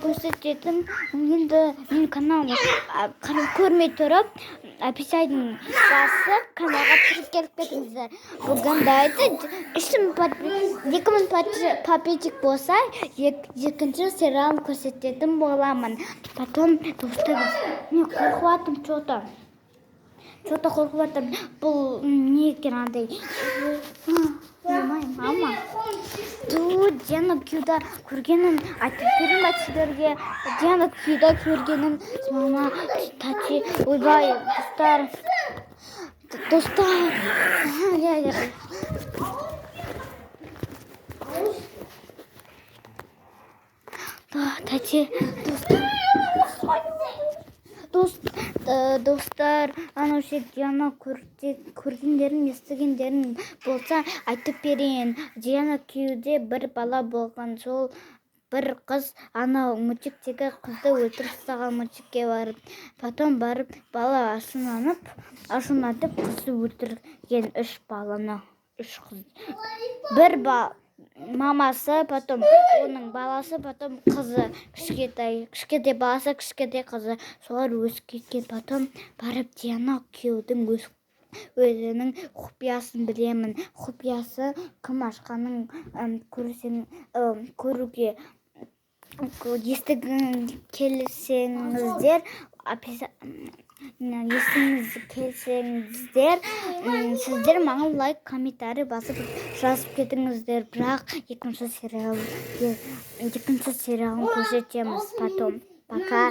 көрсететін енді мен каналымды көрмей тұрып Аписайдың басы каналға тіркеліп кетіңіздер. Бұгандайды 2000 подписчик болса екінші сериалын көрсететін боламын. Потом достар мен қорқыватым что-то қорқыватым. Бұл не екен андай? Мама. Диана Кюда көргенін айтып берейін сіздерге. Диана Кюда көргенін мама тачи ойбай достар. Тачи достар, анау Диана көргендерін, естігендерін болса айтып берейін. Диана Кюде бір бала болған, сол бір қыз анау мультиктегі қызды өлтіріп тастаған мультикке барып, потом барып бала ашынатып қызды өлтірген 3 баланы, 3 қыз. Бір мамасы, потом оның баласы, потом қызы, кішкентай баласы, кішкентай қызы. Солар өсіп кеткен, потом барып Диана Кюдің өзінің құпиясын білемін. Құпиясы кім ашқанын көруге естігің келсеңіздер, сіздер маған лайк, комментарий басып жазып кетіңіздер. Бірақ екінші сериалын көрсетеміз потом. Пока.